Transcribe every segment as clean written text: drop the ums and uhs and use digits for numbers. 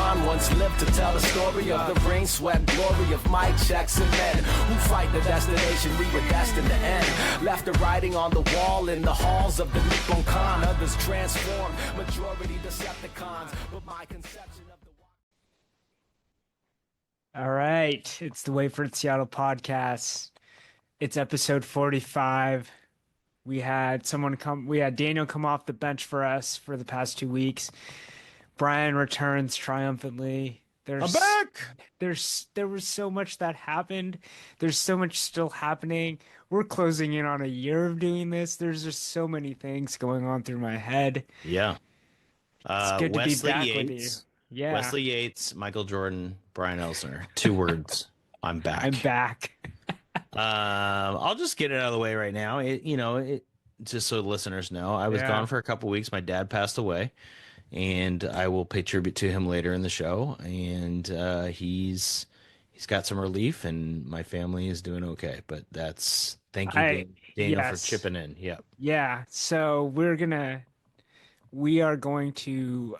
LeBron once lived to tell the story of the rain, sweat, glory of Mike, Jackson men who fight the destination we were destined to end. Left the writing on the wall in the halls of the Nippon Khan. Others transformed, majority Decepticons. But my conception of the... All right, it's the Wait for It Seattle podcast. It's episode 45. We had Daniel come off the bench for us for the past 2 weeks. Brian returns triumphantly. I'm back. There was so much that happened. There's so much still happening. We're closing in on a year of doing this. There's just so many things going on through my head. Yeah. It's good to be back Yates, with you. Yeah. Wesley Yates, Michael Jordan, Brian Elsner. 2 words. I'm back. I'm back. I'll just get it out of the way right now. Just so listeners know, I was gone for a couple weeks. My dad passed away, and I will pay tribute to him later in the show. And he's got some relief, and my family is doing okay. But thank you, Daniel, for chipping in. Yeah. Yeah. So we are going to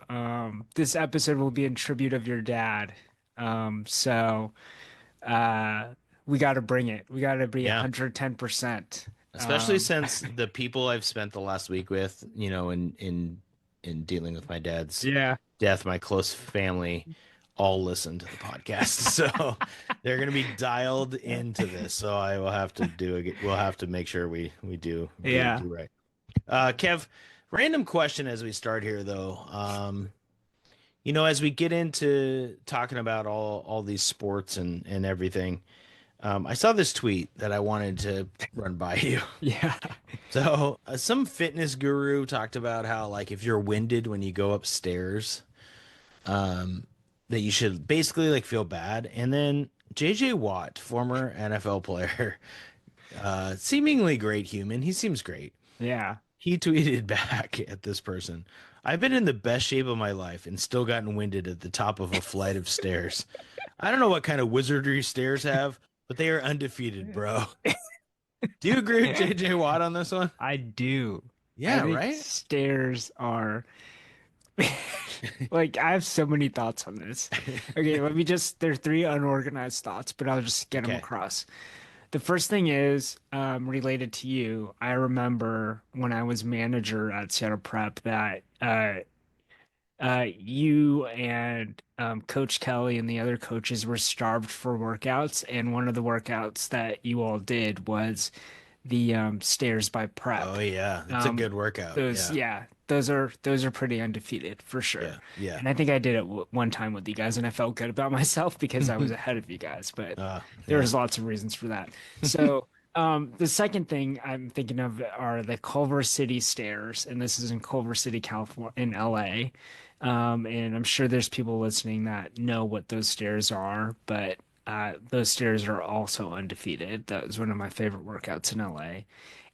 this episode will be in tribute of your dad. We got to bring it. We got to be 110%. Especially since the people I've spent the last week with, in dealing with my dad's death, my close family all listen to the podcast. So they're going to be dialed into this. So I will have to we'll have to make sure we do right. Kev, random question as we start here though. As we get into talking about all these sports and everything, I saw this tweet that I wanted to run by you. Yeah. So some fitness guru talked about how, like, if you're winded when you go upstairs, that you should basically like feel bad. And then JJ Watt, former NFL player, seemingly great human. He seems great. Yeah. He tweeted back at this person, "I've been in the best shape of my life and still gotten winded at the top of a flight of stairs. I don't know what kind of wizardry stairs have, but they are undefeated, bro." Do you agree with JJ Watt on this one? I do. Yeah, I think right? Stairs are like, I have so many thoughts on this. Okay, there are 3 unorganized thoughts, but I'll just get them across. The first thing is related to you. I remember when I was manager at Seattle Prep that you and Coach Kelly and the other coaches were starved for workouts, and one of the workouts that you all did was the stairs by Prep. Oh yeah, it's a good workout. Those are pretty undefeated for sure. Yeah. And I think I did it one time with you guys, and I felt good about myself because I was ahead of you guys. But there was lots of reasons for that. So the second thing I'm thinking of are the Culver City stairs, and this is in Culver City, California, in LA. And I'm sure there's people listening that know what those stairs are, but those stairs are also undefeated. That was one of my favorite workouts in LA.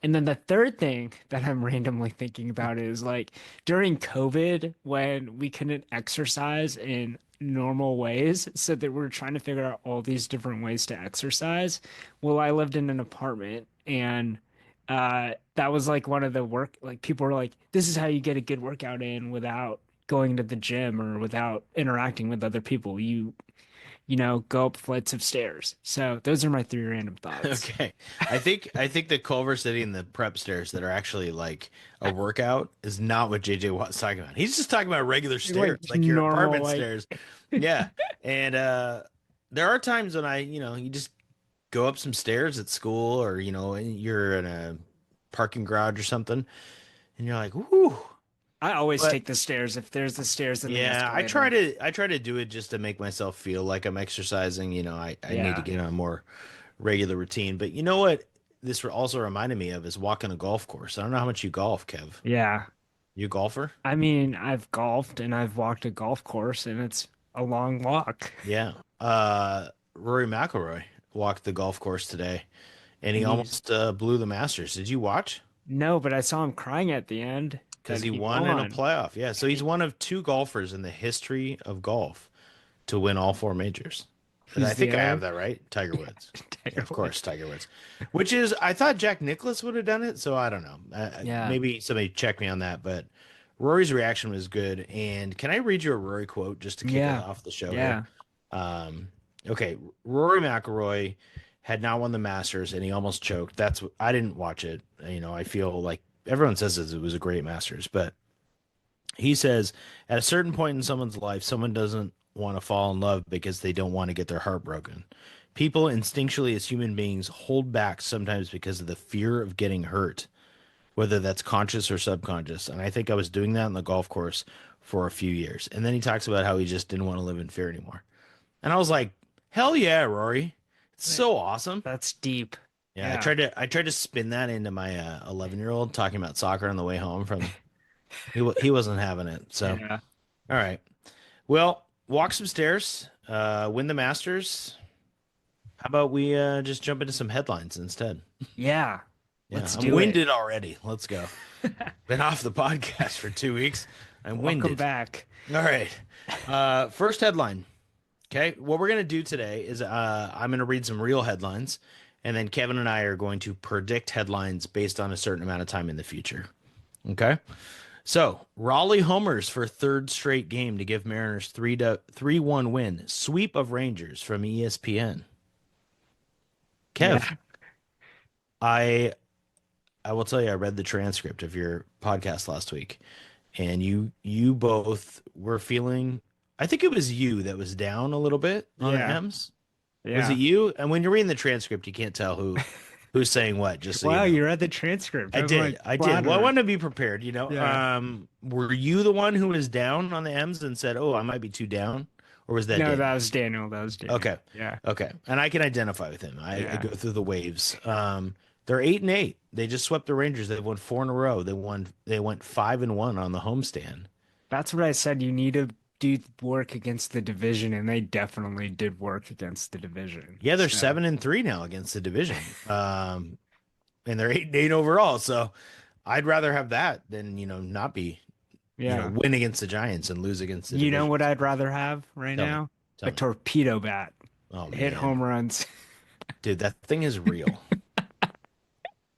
And then the third thing that I'm randomly thinking about is, like, during COVID, when we couldn't exercise in normal ways, so that we're trying to figure out all these different ways to exercise. Well, I lived in an apartment, and that was like one of the people were like, this is how you get a good workout in without going to the gym or without interacting with other people. You go up flights of stairs. So those are my 3 random thoughts. Okay. I think the Culver City and the Prep stairs that are actually like a workout is not what JJ Watt's talking about. He's just talking about regular stairs, like your apartment stairs. Yeah. And there are times when you just go up some stairs at school, or, you're in a parking garage or something, and you're like, ooh. I always take the stairs if there's the stairs in the escalator. I try to do it just to make myself feel like I'm exercising. I need to get on a more regular routine. But you know what this also reminded me of is walking a golf course. I don't know how much you golf, Kev. Yeah. You a golfer? I mean, I've golfed and I've walked a golf course, and it's a long walk. Yeah. Rory McIlroy walked the golf course today, and he almost blew the Masters. Did you watch? No, but I saw him crying at the end. Because he won in a playoff. Yeah, so he's one of 2 golfers in the history of golf to win all 4 majors. And I think I have that right. Tiger Woods. Of course, Tiger Woods. Which is, I thought Jack Nicklaus would have done it, so I don't know. Maybe somebody check me on that, but Rory's reaction was good. And can I read you a Rory quote just to kick it off the show here? Okay, Rory McIlroy had not won the Masters and he almost choked. I didn't watch it. I feel like everyone says it was a great Masters, but he says at a certain point in someone's life, someone doesn't want to fall in love because they don't want to get their heart broken. People instinctually as human beings hold back sometimes because of the fear of getting hurt, whether that's conscious or subconscious. And I think I was doing that on the golf course for a few years. And then he talks about how he just didn't want to live in fear anymore. And I was like, hell yeah, Rory. It's so awesome. That's deep. Yeah. I tried to spin that into my 11-year-old talking about soccer on the way home from he wasn't having it. So, all right. Well, walk some stairs, win the Masters. How about we just jump into some headlines instead? Yeah. Let's do I'm winded already. Let's go. Been off the podcast for 2 weeks. I'm winded. Welcome back. All right. First headline. Okay. What we're going to do today is I'm going to read some real headlines, and then Kevin and I are going to predict headlines based on a certain amount of time in the future. Okay. So Raleigh homers for third straight game to give Mariners 3-1 win. Sweep of Rangers from ESPN. Kev, I will tell you, I read the transcript of your podcast last week, and you both were feeling, I think it was you that was down a little bit on the M's. Yeah. Was it you? And when you're reading the transcript, you can't tell who's saying what. Just so you read the transcript. I did. Well, I wanted to be prepared, Yeah. Were you the one who was down on the M's and said, "Oh, I might be too down"? Or was that No, Daniel? that was Daniel. Okay. Yeah. Okay. And I can identify with him. I go through the waves. They're 8-8. They just swept the Rangers. They've won 4 in a row. They went 5-1 on the homestand. That's what I said. You need to do work against the division, and they definitely did work against the division. Yeah, they're 7-3 now against the division. And they're 8-8 overall. So I'd rather have that than, not be win against the Giants and lose against the division. You know what I'd rather have right now? A torpedo bat. Oh, hit home runs. Dude, that thing is real.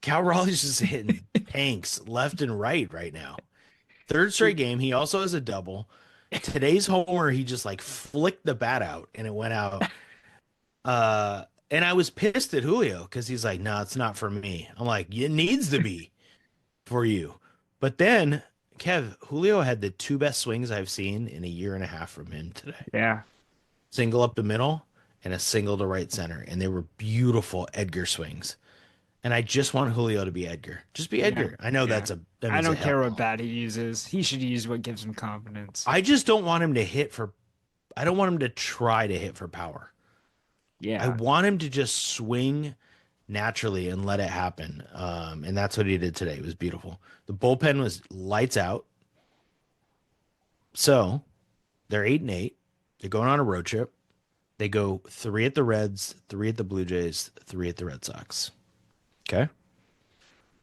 Cal Raleigh's just hitting tanks left and right now. Third straight game. He also has a double. Today's homer, he just flicked the bat out and it went out. And I was pissed at Julio because he's like, no, it's not for me. I'm like, it needs to be for you. But then, Kev, Julio had the 2 best swings I've seen in a year and a half from him today. Yeah. Single up the middle and a single to right center. And they were beautiful Edgar swings. And I just want Julio to be Edgar. Just be Edgar. I know that I don't care what bat he uses. He should use what gives him confidence. I just don't want him to I don't want him to try to hit for power. Yeah. I want him to just swing naturally and let it happen. And that's what he did today. It was beautiful. The bullpen was lights out. So they're 8-8. They're going on a road trip. They go 3 at the Reds, 3 at the Blue Jays, 3 at the Red Sox. Okay.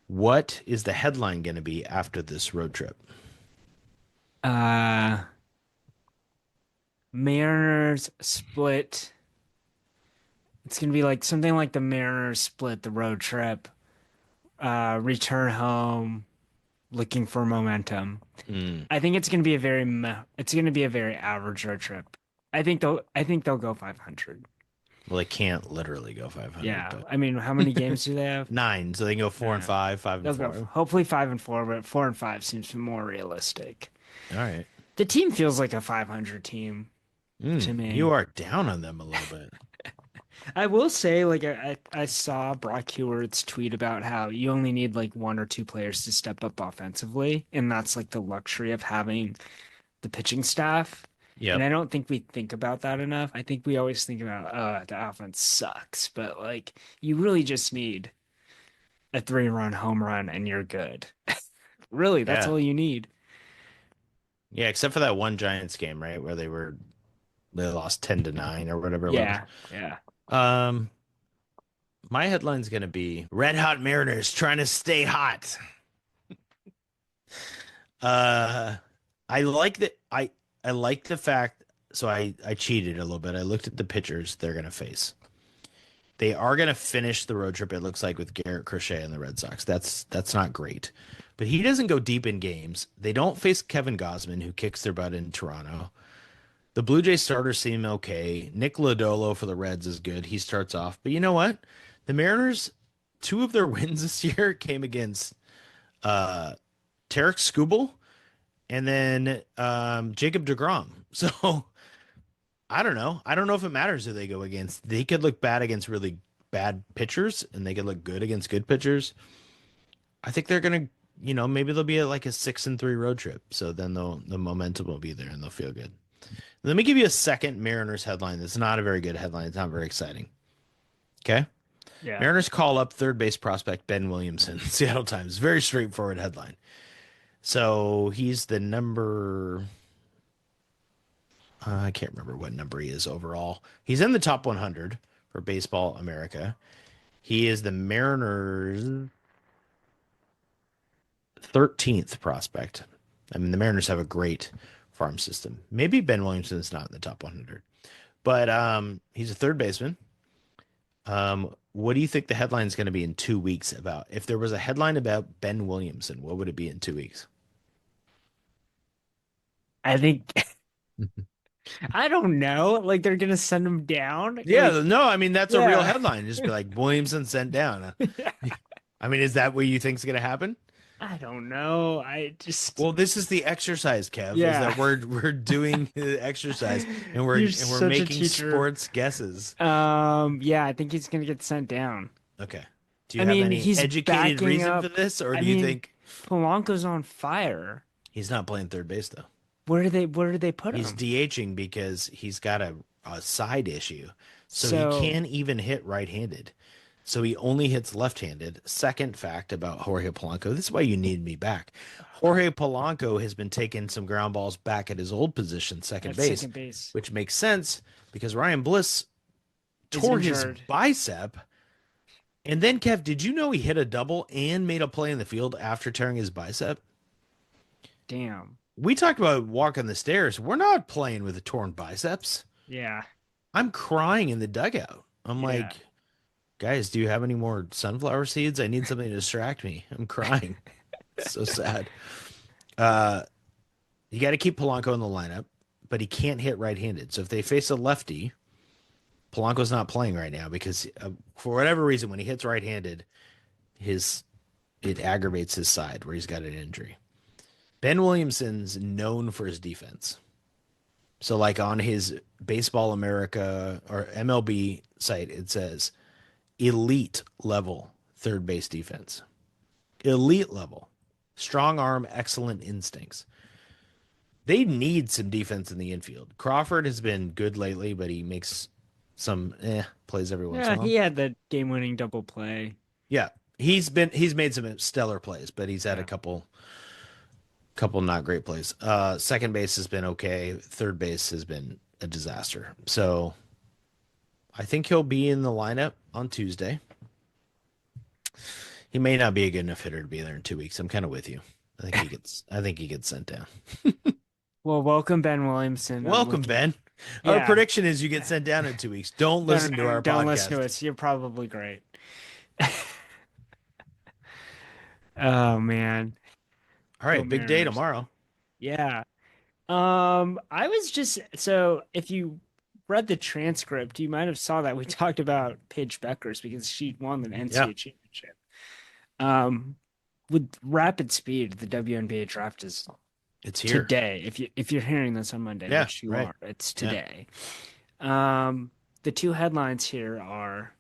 What is the headline going to be after this road trip? Mariners split. It's going to be something like the Mariners split the road trip, return home, looking for momentum. I think it's going to be a very average road trip. I think they'll go 500. Well, they can't literally go 500. Yeah, but... I mean, how many games do they have? 9, so they can go 4-5, 5-4. Hopefully 5-4, but 4-5 seems more realistic. All right. The team feels like a 500 team to me. You are down on them a little bit. I will say, I saw Brock Hewart's tweet about how you only need 1 or 2 players to step up offensively, and that's the luxury of having the pitching staff. Yeah, and I don't think we think about that enough. I think we always think about, the offense sucks, but you really just need a 3-run home run and you're good. Really, that's all you need. Yeah, except for that one Giants game, right, where they lost 10-9 or whatever. Yeah. My headline's gonna be Red Hot Mariners trying to stay hot. I like that. I like the fact, so I cheated a little bit. I looked at the pitchers they're going to face. They are going to finish the road trip, it looks like, with Garrett Crochet and the Red Sox. That's not great. but he doesn't go deep in games. They don't face Kevin Gosman, who kicks their butt in Toronto. The Blue Jays starters seem okay. Nick Lodolo for the Reds is good. He starts off. But you know what? The Mariners, 2 of their wins this year came against Tarek Skubal and then Jacob deGrom. So I don't know. I don't know if it matters who they go against. They could look bad against really bad pitchers, and they could look good against good pitchers. I think they're going to, maybe they'll be at like a 6-3 road trip. So then the momentum will be there and they'll feel good. Let me give you a second Mariners headline. That's not a very good headline. It's not very exciting. Okay. Yeah. Mariners call up third base prospect Ben Williamson. Seattle Times. Very straightforward headline. So he's the number. I can't remember what number he is overall. He's in the top 100 for Baseball America. He is the Mariners' 13th prospect. I mean, the Mariners have a great farm system. Maybe Ben Williamson is not in the top 100, but he's a third baseman. What do you think the headline is going to be in 2 weeks about? If there was a headline about Ben Williamson, what would it be in 2 weeks? I think I don't know. Like they're gonna send him down. Yeah, no, I mean that's a real headline. Just be like Williamson sent down. I mean, is that what you think is going to happen? I don't know. Well, this is the exercise, Kev. Yeah, is that we're doing the exercise and we're making sports guesses. Yeah, I think he's gonna get sent down. Okay. Do you have any educated reason for this, or do you think Polanco's on fire? He's not playing third base though. Where do they put him? He's DHing because he's got a side issue, so he can't even hit right-handed. So he only hits left-handed. Second fact about Jorge Polanco. This is why you need me back. Jorge Polanco has been taking some ground balls back at his old position, second base, which makes sense because Ryan Bliss tore his bicep. And then, Kev, did you know he hit a double and made a play in the field after tearing his bicep? Damn. We talked about walking the stairs. We're not playing with the torn biceps. Yeah. I'm crying in the dugout. I'm like, guys, do you have any more sunflower seeds? I need something to distract me. I'm crying. It's so sad. You got to keep Polanco in the lineup, but he can't hit right-handed. So if they face a lefty, Polanco's not playing right now because for whatever reason, when he hits right-handed, it aggravates his side where he's got an injury. Ben Williamson's known for his defense. So like on his Baseball America or MLB site, it says elite level third base defense. Elite level. Strong arm, excellent instincts. They need some defense in the infield. Crawford has been good lately, but he makes some plays every once in a while. He had the game-winning double play. Yeah. He's made some stellar plays, but he's had a couple not great plays. Second base has been okay. Third base has been a disaster. So I think he'll be in the lineup on Tuesday. He may not be a good enough hitter to be there in 2 weeks. I'm kind of with you. I think he gets sent down. Well, welcome Ben Williamson. Welcome, Ben. Yeah. Our prediction is you get sent down in 2 weeks. Don't listen to our podcast. Don't listen to us. You're probably great. Oh man. All right, big day tomorrow. Yeah. I was just if you read the transcript, you might have saw that we talked about Paige Beckers because she won the NCAA championship. With rapid speed, the WNBA draft it's here today. If you're hearing this on Monday, which you are, it's today. Yeah. The two headlines here are.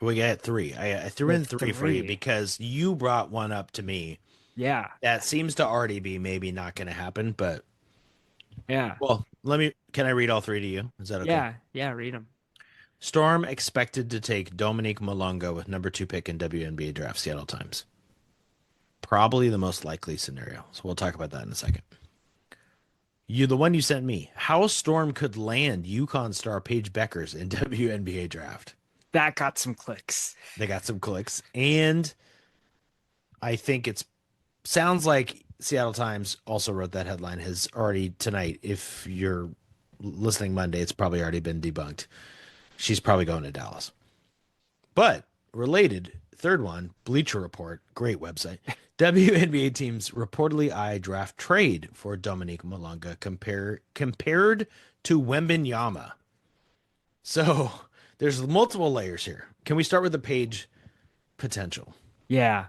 We got 3. I threw in 3 for you because you brought one up to me. Yeah. That seems to already be maybe not going to happen, but yeah. Well, can I read all 3 to you? Is that okay? Yeah, read them. Storm expected to take Dominique Malonga with number 2 pick in WNBA draft, Seattle Times. Probably the most likely scenario. So we'll talk about that in a second. The one you sent me. How Storm could land UConn star Paige Beckers in WNBA draft. That got some clicks. They got some clicks. And I think sounds like Seattle Times also wrote that headline has already tonight. If you're listening Monday, it's probably already been debunked. She's probably going to Dallas. But related, third one, Bleacher Report, great website. WNBA teams reportedly eye draft trade for Dominique Malonga compared to Wembenyama. So there's multiple layers here. Can we start with the Paige potential? Yeah.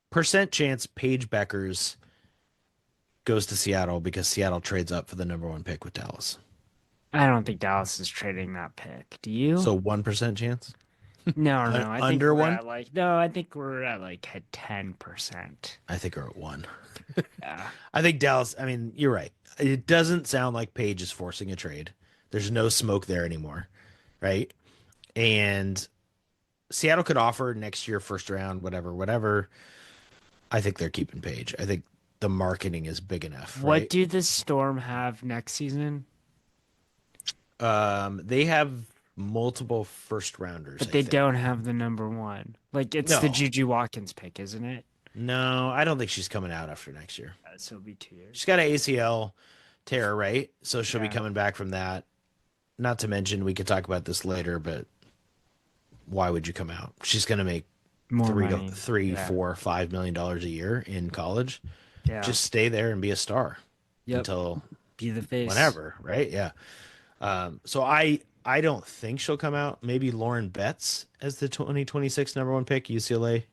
Percent chance Paige Beckers goes to Seattle because Seattle trades up for the number 1 pick with Dallas. I don't think Dallas is trading that pick. Do you? So 1% chance? No. I think under we're 1? at I think we're at like a 10%. I think we're at 1. Yeah. I think Dallas, I mean, you're right. It doesn't sound like Paige is forcing a trade. There's no smoke there anymore, right? And Seattle could offer next year, first round, whatever. I think they're keeping Paige. I think the marketing is big enough. What right? do the Storm have next season? They have multiple first rounders, But they don't have the number 1. Like, it's the Juju Watkins pick, isn't it? No, I don't think she's coming out after next year. So it'll be 2 years. She's got an ACL tear, right? So she'll be coming back from that. Not to mention, we could talk about this later, but why would you come out? She's going to make More $3 money. $4 $5 million a year in college. Yeah. Just stay there and be a star until be the face. Whenever, right? Yeah. So I don't think she'll come out. Maybe Lauren Betts as the 2026 number 1 pick, UCLA,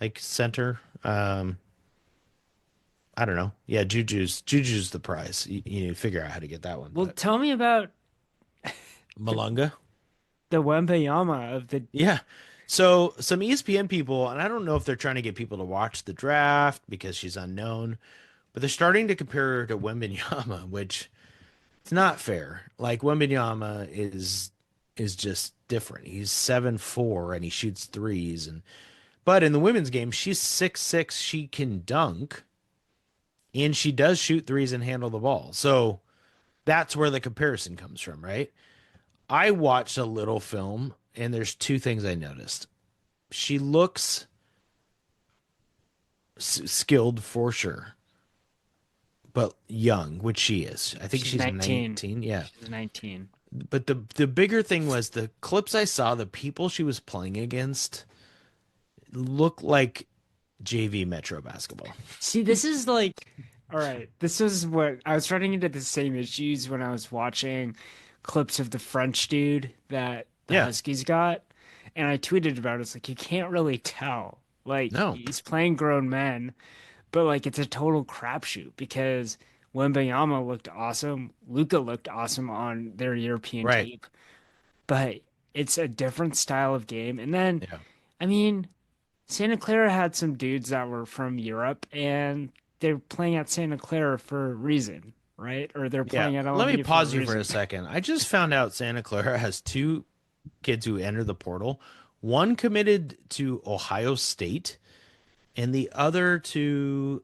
like center. I don't know. Yeah, Juju's the prize. You figure out how to get that one. Well, tell me about Malonga, the Wembenyama of the. Yeah. So some ESPN people, and I don't know if they're trying to get people to watch the draft because she's unknown, but they're starting to compare her to Wembenyama, which it's not fair. Like Wembenyama is just different. He's 7'4" and he shoots threes, but in the women's game, she's 6'6". She can dunk, and she does shoot threes and handle the ball. So that's where the comparison comes from, right? I watched a little film, and there's 2 things I noticed. She looks skilled for sure, but young, which she is. I think she's 19. Yeah, she's 19. But the bigger thing was the clips I saw, the people she was playing against look like JV Metro basketball. See, this is like, all right, this is what I was running into the same issues when I was watching clips of the French dude that the Huskies got. And I tweeted about it. It's like, you can't really tell. Like, he's playing grown men, but like, it's a total crapshoot because Wembenyama looked awesome. Luka looked awesome on their European tape, but it's a different style of game. And then, I mean, Santa Clara had some dudes that were from Europe, and they're playing at Santa Clara for a reason, right? Or they're playing at LMU. Let me pause you for a second. I just found out Santa Clara has 2 kids who enter the portal. One committed to Ohio State, and the other to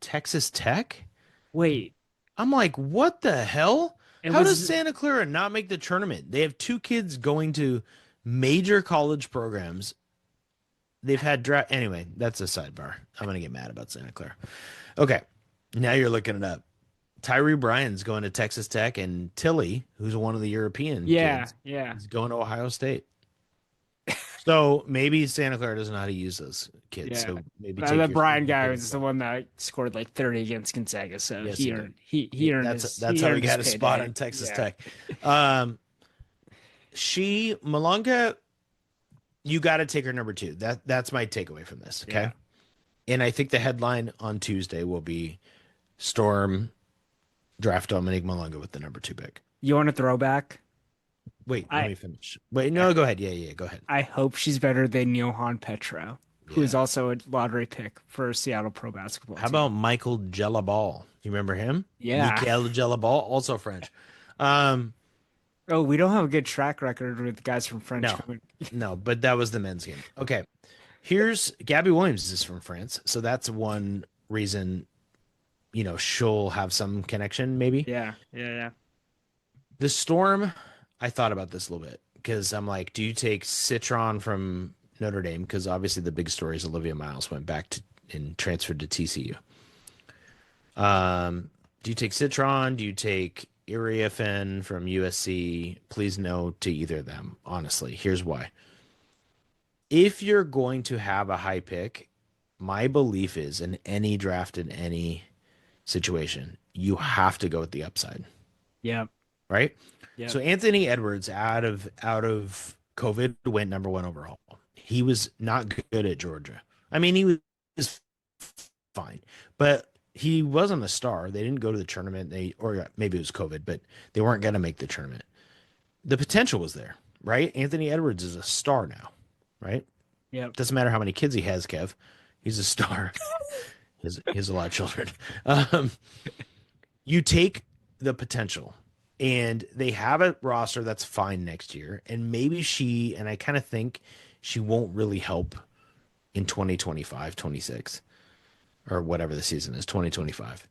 Texas Tech. Wait. I'm like, what the hell? How does Santa Clara not make the tournament? They have 2 kids going to major college programs. They've had draft. Anyway, that's a sidebar. I'm going to get mad about Santa Clara. Okay. Now you're looking it up. Tyree Bryan's going to Texas Tech, and Tilly, who's one of the European kids, is going to Ohio State. So maybe Santa Clara doesn't know how to use those kids. Yeah. So maybe the Bryan guy was the one that scored like 30 against Gonzaga. So he earned that's how he got a spot on Texas Tech. Malonga, you got to take her number 2. That's my takeaway from this. Okay. Yeah. And I think the headline on Tuesday will be Storm draft Dominique Malonga with the number 2 pick. You want a throwback? Wait, let me finish. Wait, no, go ahead. Yeah, go ahead. I hope she's better than Johan Petro, who is also a lottery pick for Seattle Pro Basketball. How about Michael Gelabal? You remember him? Yeah. Michael Gelabal, also French. We don't have a good track record with guys from French. No, but that was the men's game. Okay. Here's Gabby Williams is from France. So that's one reason, she'll have some connection maybe. Yeah. The Storm, I thought about this a little bit because I'm like, do you take Citron from Notre Dame? Because obviously the big story is Olivia Miles went back and transferred to TCU. Do you take Citron? Do you take Iriafen from USC? Please no to either of them, honestly. Here's why. If you're going to have a high pick, my belief is in any draft, in any situation, you have to go with the upside. Yeah. Right. Yeah. So Anthony Edwards out of COVID went number 1 overall. He was not good at Georgia. I mean, he was fine, but he wasn't a star. They didn't go to the tournament. Or maybe it was COVID, but they weren't going to make the tournament. The potential was there, right? Anthony Edwards is a star now, right? Yeah. Doesn't matter how many kids he has, Kev. He's a star. he has a lot of children. You take the potential, and they have a roster that's fine next year. And maybe and I kind of think she won't really help in 2025, 26, or whatever the season is, 2025.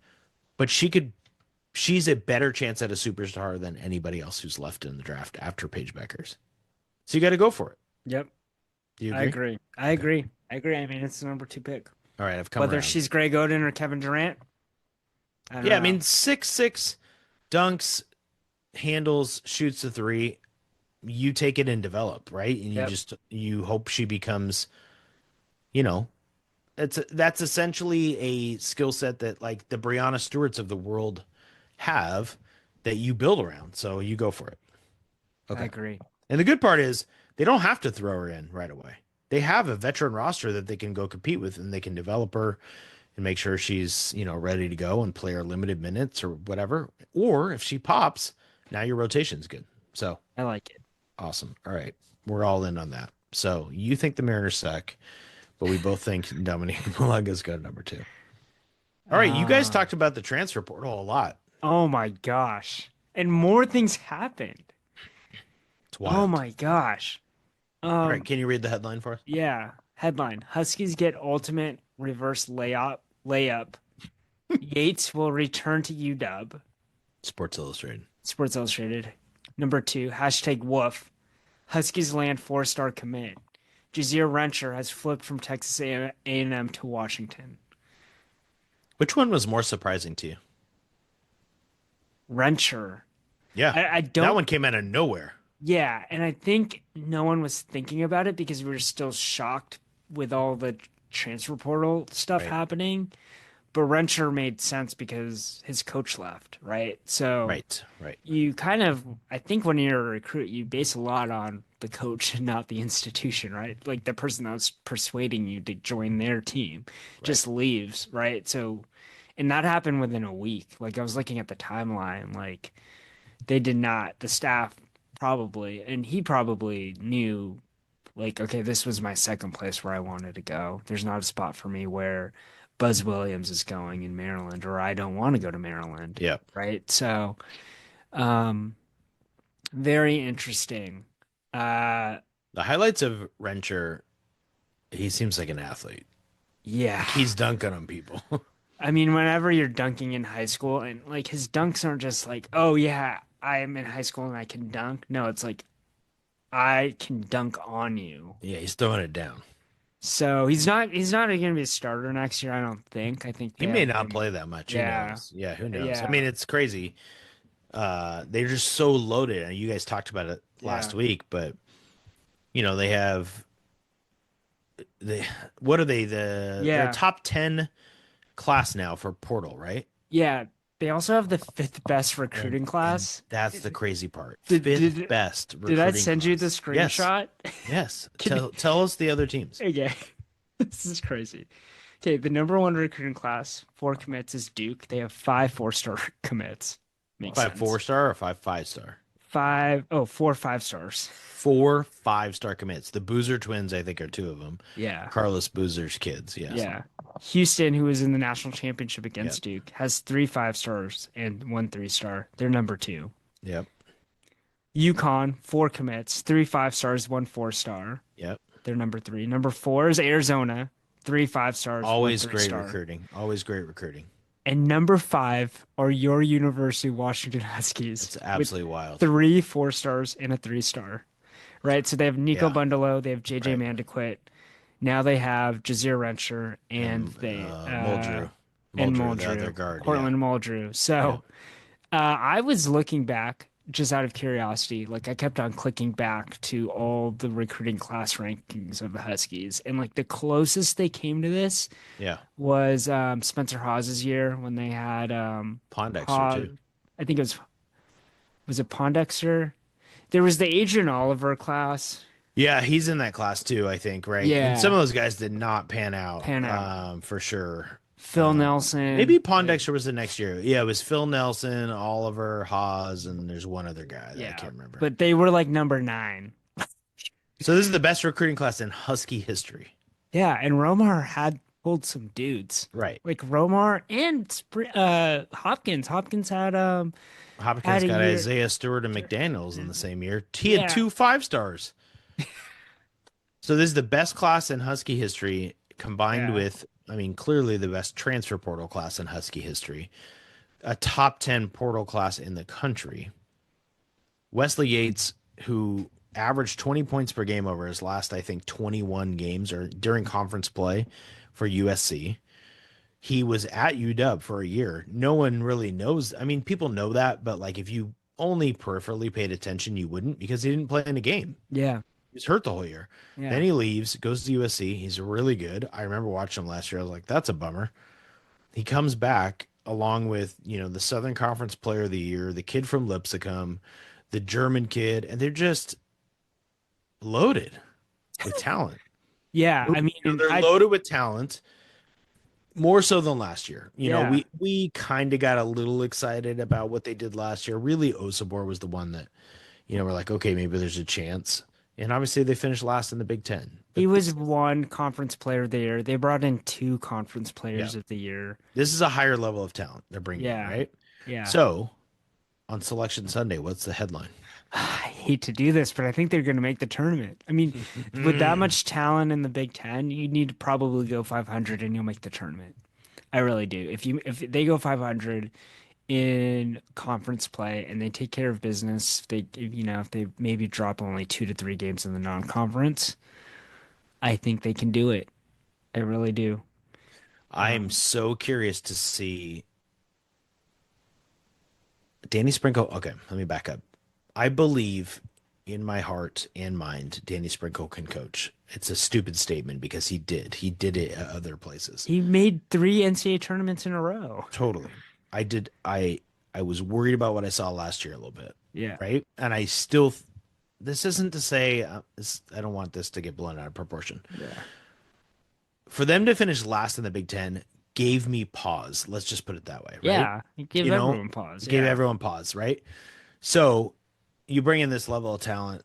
But she's a better chance at a superstar than anybody else who's left in the draft after Paige Beckers. So you got to go for it. Yep. Do you agree? I agree. I mean, it's the number 2 pick. All right, I've come Whether around. she's Greg Oden or Kevin Durant. I mean, 6'6", dunks, handles, shoots the 3. You take it and develop, right? And you hope she becomes, that's essentially a skill set that like the Breanna Stewarts of the world have that you build around. So you go for it. Okay. I agree. And the good part is they don't have to throw her in right away. They have a veteran roster that they can go compete with, and they can develop her and make sure she's, ready to go and play her limited minutes or whatever. Or if she pops, now your rotation's good. So I like it. Awesome. All right. We're all in on that. So you think the Mariners suck, but we both think Dominique Malaga's got number 2. All right. You guys talked about the transfer portal a lot. Oh my gosh. And more things happened. It's wild. Oh my gosh. All right. Can you read the headline for us? Yeah. Headline: Huskies get ultimate reverse layup. Yates will return to UW. Sports Illustrated. Number 2, #woof. Huskies land 4-star commit. Jasir Rencher has flipped from Texas A&M to Washington. Which one was more surprising to you? Rencher. Yeah. I don't. That one came out of nowhere. Yeah, and I think no one was thinking about it because we were still shocked with all the transfer portal stuff happening. But Rencher made sense because his coach left, right? So right. You kind of, I think when you're a recruit, you base a lot on the coach and not the institution, right? Like the person that was persuading you to join their team just leaves, right? So, and that happened within a week. Like I was looking at the timeline, like they did not, the staff probably, and he probably knew, like, okay, this was my second place where I wanted to go. There's not a spot for me where Buzz Williams is going in Maryland, or I don't want to go to Maryland. Yeah. Right. So, very interesting. The highlights of Rencher, he seems like an athlete. Yeah. He's dunking on people. I mean, whenever you're dunking in high school, and like his dunks aren't just like, oh yeah, I am in high school and I can dunk. No, it's like, I can dunk on you. Yeah, he's throwing it down. So he's not going to be a starter next year, I don't think. I think he may not play that much. Yeah. Who knows? Yeah, who knows? Yeah. I mean, it's crazy. They're just so loaded. And you guys talked about it last week, but they have what are they? They're top 10 class now for portal, right? Yeah. They also have the 5th best recruiting class. And that's the crazy part. Did, best recruiting Did I send class. you the screenshot? Yes. Tell us the other teams. Okay. This is crazy. Okay, the number 1 recruiting class, 4 commits, is Duke. They have 5 4-star commits. Makes 5 sense. 4-star or 5 5-star? 4 5-stars. 4 5-star commits. The Boozer twins, I think, are 2 of them. Yeah. Carlos Boozer's kids. Yes. Yeah. Houston, who was in the national championship against Duke, has 3 5-stars and 1 3-star. They're number 2. Yep. UConn, 4 commits, 3 5-stars, 1 4-star. Yep. They're number 3. Number 4 is Arizona, 3 5-stars. Always 1 great 3-star. recruiting. Always great recruiting. And number 5 are your University Washington Huskies. It's absolutely wild. 3 4-stars and a 3-star. Right? So they have Nico Bundalo, they have JJ Mandequit. Now they have Jasir Rencher and Muldrew. And The Muldrew. other guard. Portland Muldrew. So I was looking back just out of curiosity, like I kept on clicking back to all the recruiting class rankings of the Huskies, and like the closest they came to this Yeah. was Spencer Hawes's year when they had Pondexter too. I think was it Pondexter? There was the Adrian Oliver class. Yeah, he's in that class too, I think, right? And some Yeah, of those guys did not pan out, for sure. Phil Nelson. Maybe Pondexter was the next year. Yeah, it was Phil Nelson, Oliver, Haas, and there's one other guy that I can't remember. But they were like number 9. So this is the best recruiting class in Husky history. Yeah, and Romar had pulled some dudes. Right. Like Romar and Hopkins. Hopkins had Hopkins got Isaiah Stewart and McDaniels in the same year. He had 2 5-stars. So this is the best class in Husky history, combined with, I mean, clearly the best transfer portal class in Husky history. A top 10 portal class in the country. Wesley Yates, who averaged 20 points per game over his last, I think, 21 games or during conference play for USC. He was at UW for a year. No one really knows. I mean, people know that, but like if you only peripherally paid attention, you wouldn't, because he didn't play in a game. Yeah. He was hurt the whole year. Yeah. Then he leaves, goes to USC. He's really good. I remember watching him last year. I was like, that's a bummer. He comes back along with, the Southern Conference Player of the Year, the kid from Lipscomb, the German kid, and they're just loaded with talent. Yeah, I mean, they're loaded with talent. More so than last year. We kind of got a little excited about what they did last year. Really, Osabor was the one that, we're like, okay, maybe there's a chance. And obviously they finished last in the Big Ten. He was one conference player of the year. They brought in 2 conference players of the year. This is a higher level of talent they're bringing in, right? Yeah. So on Selection Sunday, what's the headline? I hate to do this, but I think they're going to make the tournament. I mean, with that much talent in the Big Ten, you need to probably go 500 and you'll make the tournament. I really do. If they go 500 in conference play and they take care of business, if they maybe drop only 2 to 3 games in the non-conference, I think they can do it. I really do. I'm so curious to see Danny Sprinkle. Okay, let me back up. I believe in my heart and mind, Danny Sprinkle can coach. It's a stupid statement because he did. He did it at other places. He made 3 NCAA tournaments in a row. Totally. I did. I was worried about what I saw last year a little bit. Yeah. Right. And I still, this isn't to say, I don't want this to get blown out of proportion. Yeah. For them to finish last in the Big Ten gave me pause. Let's just put it that way. Right? Yeah. Give everyone pause. Gave everyone pause. Right. So you bring in this level of talent,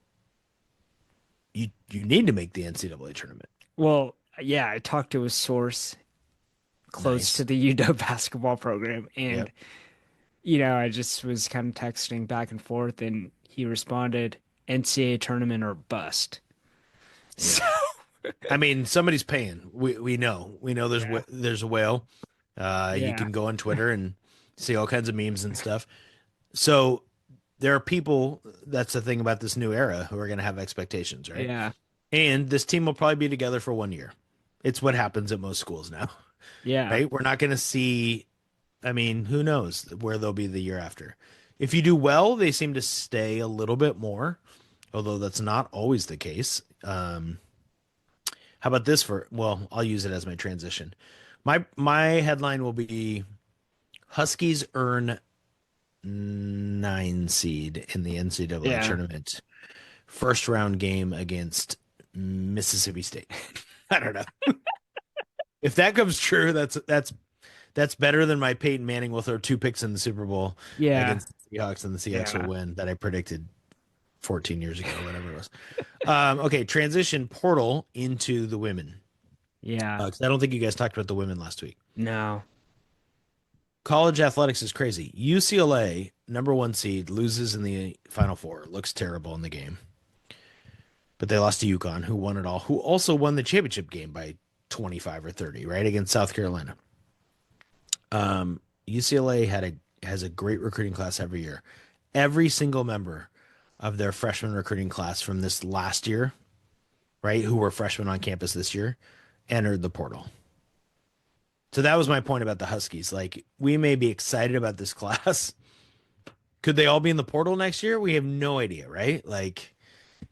you need to make the NCAA tournament. Well, yeah, I talked to a source close to the UW basketball program, and I just was kind of texting back and forth, and he responded, NCAA tournament or bust. Yeah. So I mean, somebody's paying. We know there's a whale. You can go on Twitter and see all kinds of memes and stuff. So there are people, that's the thing about this new era, who are going to have expectations, right? Yeah. And this team will probably be together for 1 year. It's what happens at most schools now. Yeah. Right? We're not going to see, I mean, who knows where they'll be the year after. If you do well, they seem to stay a little bit more, although that's not always the case. How about this I'll use it as my transition. My headline will be Huskies earn 9 seed in the NCAA tournament. First round game against Mississippi State. I don't know. If that comes true, that's better than my Peyton Manning will throw 2 picks in the Super Bowl against the Seahawks, and the Seahawks will win, that I predicted 14 years ago, whatever it was. Okay, transition portal into the women. Yeah. 'Cause I don't think you guys talked about the women last week. No. College athletics is crazy. UCLA, number 1 seed, loses in the Final Four. Looks terrible in the game. But they lost to UConn, who won it all, who also won the championship game by 25 or 30, right, against South Carolina. UCLA has a great recruiting class every year. Every single member of their freshman recruiting class from this last year, right, who were freshmen on campus this year, entered the portal. So that was my point about the Huskies. Like, we may be excited about this class, Could they all be in the portal next year? We have no idea, right? Like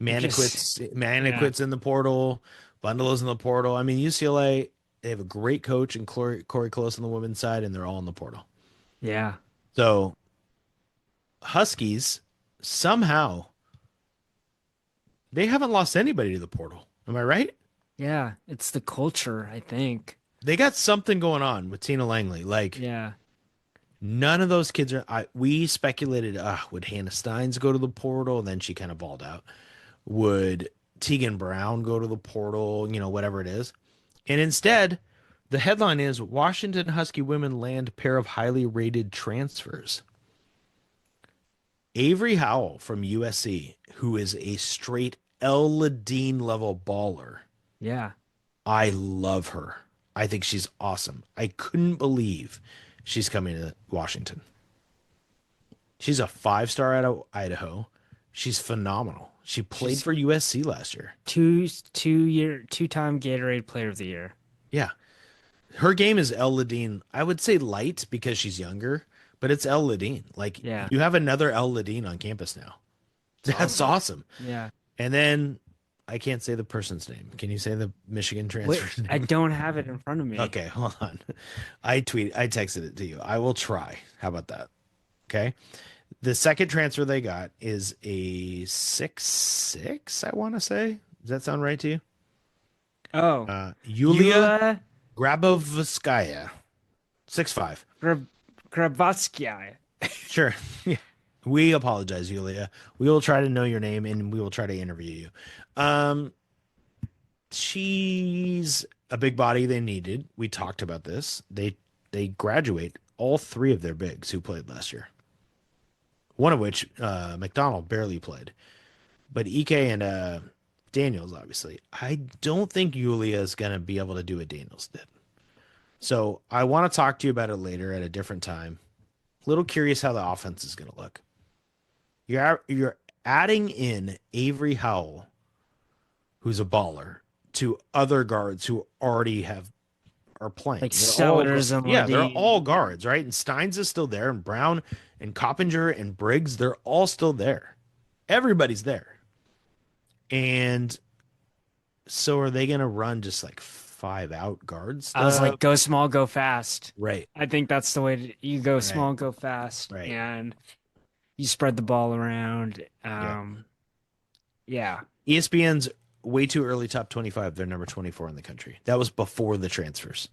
Maniquit's in the portal, Bundle's in the portal. I mean, UCLA, they have a great coach and Corey Close on the women's side, and they're all in the portal. Yeah. So Huskies, somehow, they haven't lost anybody to the portal. Am I right? Yeah. It's the culture, I think. They got something going on with Tina Langley. Like, Yeah. none of those kids are. We speculated, would Hannah Steins go to the portal? And then she kind of balled out. Would Tegan Brown go to the portal? You know, whatever it is. And instead, the headline is Washington Husky women land pair of highly rated transfers. Avery Howell from USC, who is a straight El Ladine level baller. Yeah. I love her. I think she's awesome. I couldn't believe she's coming to Washington. She's a 5-star out of Idaho. She's phenomenal. She played for USC last year. Two-time Gatorade Player of the Year. Yeah. Her game is El Ladine. I would say light because she's younger, but it's El Ladine. Like, you have another El Ladine on campus now. That's awesome. Yeah. And then I can't say the person's name. Can you say the Michigan transfer name? I don't have it in front of me. Okay, hold on. I texted it to you. I will try. How about that? Okay. The second transfer they got is a 6'6", I want to say. Does that sound right to you? Oh. Yulia Grabovskaia. 6'5". Grabovskaia. Sure. Yeah. We apologize, Yulia. We will try to know your name and we will try to interview you. She's a big body they needed. We talked about this. They graduate all 3 of their bigs who played last year. One of which, McDonald, barely played. But Ike and Daniels, obviously. I don't think Yulia is going to be able to do what Daniels did. So I want to talk to you about it later at a different time. A little curious how the offense is going to look. You're adding in Avery Howell, who's a baller, to other guards who already are playing. Like Sellers and they're all guards, right? And Steins is still there, and Brown and Coppinger and Briggs, they're all still there. Everybody's there. And so are they going to run just like 5-out guards? I was like, go small, go fast. Right. I think that's the way you go small, go fast. Right. And you spread the ball around. Yeah. ESPN's way too early top 25. They're number 24 in the country. That was before the transfers.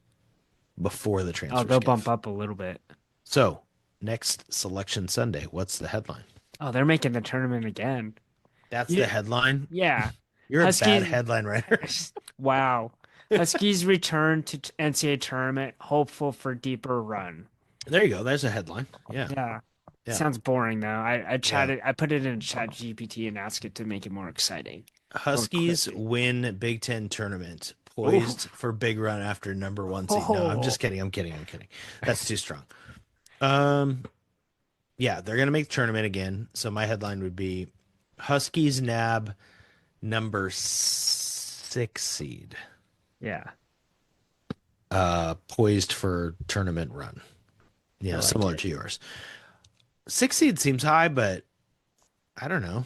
Oh, they'll bump up a little bit. So, next Selection Sunday, what's the headline? Oh, they're making the tournament again. That's the headline? Yeah. You're a bad headline writer. Wow. Huskies return to NCAA tournament, hopeful for deeper run. There you go. There's a headline. Yeah. Sounds boring though. I put it in Chat GPT and asked it to make it more exciting. Huskies win Big Ten tournament, poised for big run after number 1 seed. No, I'm just kidding. I'm kidding. That's too strong. Yeah, they're gonna make the tournament again. So my headline would be Huskies nab number 6 seed. Yeah. Poised for tournament run. Yeah, like similar to yours. 6 seed seems high, but I don't know.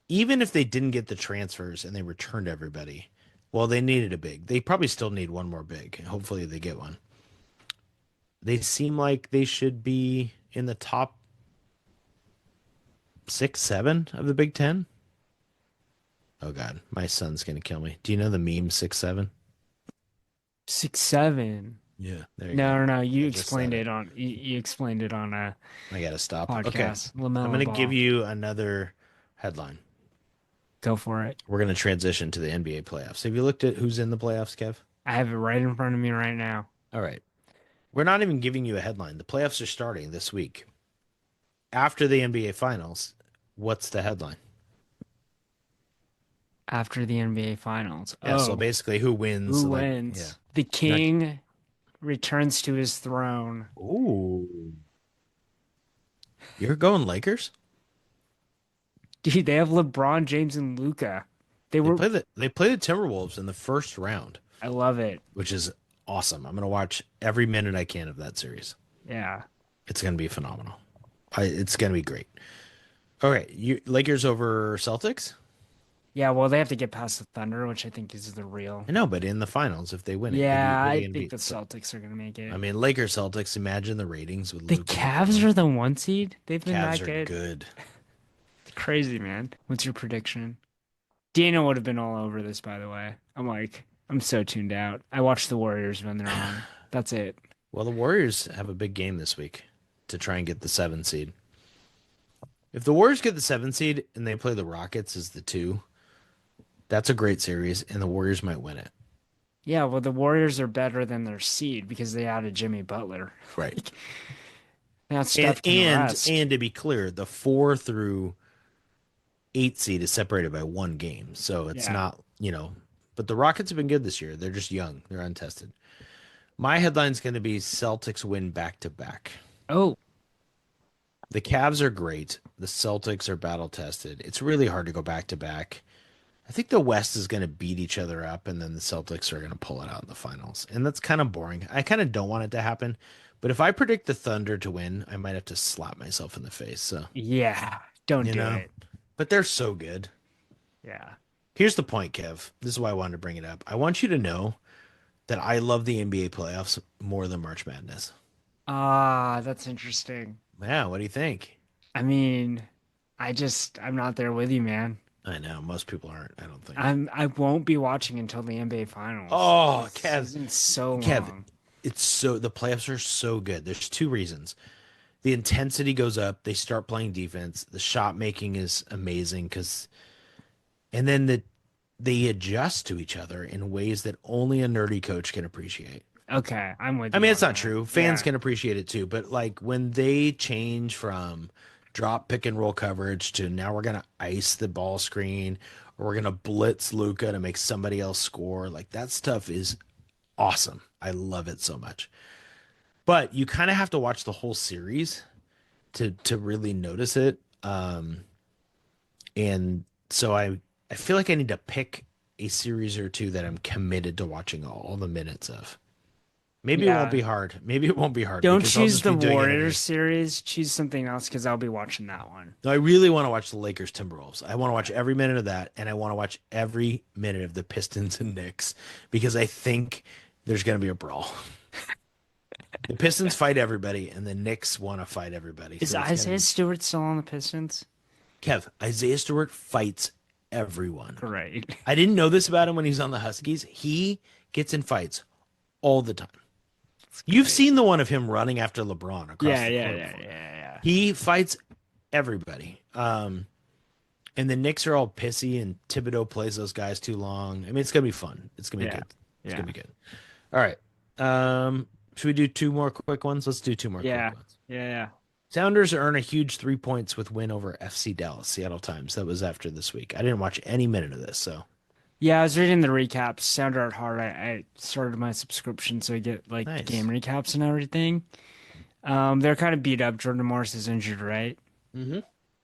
Even if they didn't get the transfers and they returned everybody, well, they needed a big. They probably still need one more big. Hopefully they get one. They seem like they should be in the top 6, 7 of the Big Ten. Oh God, my son's gonna kill me. Do you know the meme 6'7"? 6'7". Yeah. There you go. No. You explained it on. You explained it on a. I gotta stop. Podcast. Okay. I'm gonna give you another headline. Go for it. We're gonna transition to the NBA playoffs. Have you looked at who's in the playoffs, Kev? I have it right in front of me right now. All right. We're not even giving you a headline. The playoffs are starting this week. After the NBA Finals, what's the headline? After the NBA Finals. Yeah, so basically who wins? Who wins? Yeah. The king returns to his throne. Ooh. You're going Lakers? Dude, they have LeBron James and Luka. They play the Timberwolves in the first round. I love it. Which is awesome. I'm going to watch every minute I can of that series. Yeah. It's going to be phenomenal. It's going to be great. Okay, Lakers over Celtics? Yeah, well, they have to get past the Thunder, which I think is the real. I know, but in the finals, if they win it, Yeah, who are they I going to think beat? the Celtics are gonna make I it. mean, Lakers Celtics. Imagine the ratings with The Luka and Cavs LeBron. are the 1 seed. They've been Cavs that are good. good. It's crazy, man. What's your prediction? Daniel would have been all over this, by the way. I'm so tuned out. I watch the Warriors when they're on. That's it. Well, the Warriors have a big game this week to try and get the 7 seed. If the Warriors get the 7 seed and they play the Rockets as the 2, that's a great series, and the Warriors might win it. Yeah, well, the Warriors are better than their seed because they added Jimmy Butler. Right. Now And Steph can rest. and to be clear, the 4 through 8 seed is separated by 1 game, so it's Yeah. not, But the Rockets have been good this year. They're just young. They're untested. My headline's going to be Celtics win back to back. Oh, The Cavs are great. The Celtics are battle tested. It's really hard to go back to back. I think the West is going to beat each other up, and then the Celtics are going to pull it out in the finals. And that's kind of boring. I kind of don't want it to happen. But if I predict the Thunder to win, I might have to slap myself in the face. So, yeah. Don't do know, it. but they're so good. Yeah. Here's the point, Kev. This is why I wanted to bring it up. I want you to know that I love the NBA playoffs more than March Madness. Ah, that's interesting. Yeah, what do you think? I mean, I'm not there with you, man. I know most people aren't. I don't think. I won't be watching until the NBA finals. Oh, This Kev. season's so Kev, long. the playoffs are so good. There's 2 reasons. The intensity goes up. They start playing defense. The shot making is amazing and then they adjust to each other in ways that only a nerdy coach can appreciate. Okay, I'm with you. I mean, it's on not that. true. Fans Yeah. can appreciate it too, but like when they change from drop pick and roll coverage to now we're gonna ice the ball screen or we're gonna blitz Luka to make somebody else score, like that stuff is awesome. I love it so much. But you kind of have to watch the whole series to really notice it. And so I feel like I need to pick a series or 2 that I'm committed to watching all the minutes of. Maybe it won't be hard. Maybe it won't be hard. Don't because I'll choose just the be doing it every- Warriors series. Choose something else because I'll be watching that one. No, I really want to watch the Lakers Timberwolves. I want to watch every minute of that, and I want to watch every minute of the Pistons and Knicks because I think there's going to be a brawl. The Pistons fight everybody, and the Knicks want to fight everybody. Is So it's gonna Isaiah Stewart still on the Pistons? Kev, Isaiah Stewart fights everyone. Right. I didn't know this about him when he's on the Huskies. He gets in fights all the time. You've seen the one of him running after LeBron across the court before. Yeah. He fights everybody. And the Knicks are all pissy, and Thibodeau plays those guys too long. I mean, it's gonna be fun. It's gonna be good. It's gonna be good. All right. Should we do 2 more quick ones? Let's do 2 more quick ones. Yeah. Sounders earn a huge 3 points with win over FC Dallas, Seattle Times. That was after this week. I didn't watch any minute of this, so. Yeah, I was reading the recaps. Sound Art Hard. I started my subscription so I get like Nice. game recaps and everything. They're kind of beat up. Jordan Morris is injured, right? Mm-hmm.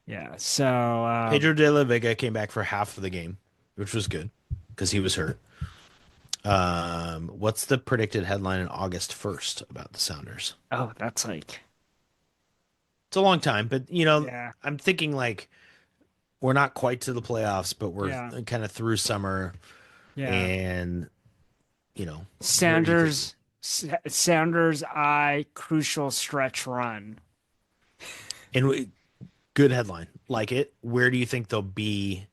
Yeah. So Pedro de la Vega came back for half of the game, which was good because he was hurt. What's the predicted headline on August 1st about the Sounders? oh, that's like It's a long time, but Yeah. I'm thinking like we're not quite to the playoffs, but we're kind of through summer, and Sounders crucial stretch run. and good headline, like it. Where do you think they'll be?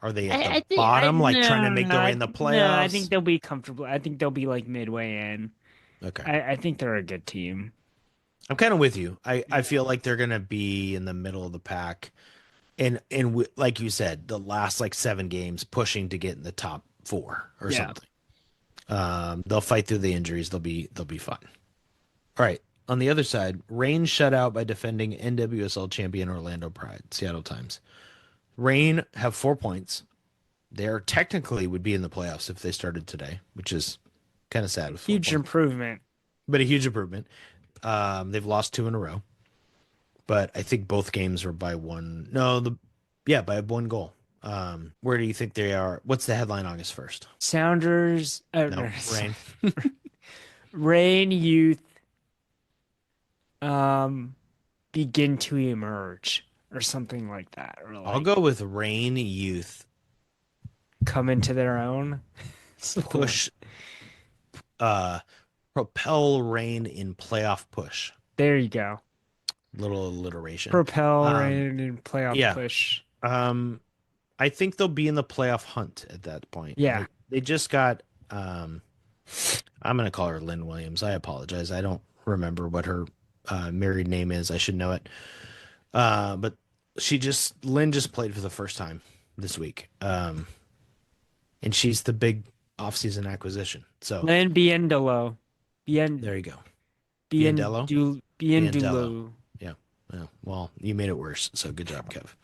Are they at the bottom, trying to make their way in the playoffs? No, I think they'll be comfortable. I think they'll be like midway in. Okay. I think they're a good team. I'm kind of with you. I feel like they're gonna be in the middle of the pack, and like you said, the last 7 games pushing to get in the top 4 or something. They'll fight through the injuries. They'll be fine. All right. On the other side, Reign shut out by defending NWSL champion Orlando Pride, Seattle Times. Reign have 4 points. They're technically would be in the playoffs if they started today, which is kind of sad. With Huge improvement. But a huge improvement. They've lost 2 in a row, but I think both games were by one. No, by 1 goal. Where do you think they are? What's the headline August 1st? Sounders. No, Reign. Reign Youth. begin to emerge or something like that, or I'll like go with Rain Youth. come into their own. Push, uh, propel Rain in playoff push. There you go. Little alliteration. Propel Rain and playoff Yeah. push. I think they'll be in the playoff hunt at that point. Yeah. They just got, I'm going to call her Lynn Williams. I apologize. I don't remember what her married name is. I should know it. But Lynn just played for the first time this week. And she's the big offseason acquisition. So Lynn Biendolo. there you go. Biendello. Biendello. Yeah. Well, you made it worse. So good job, Kev.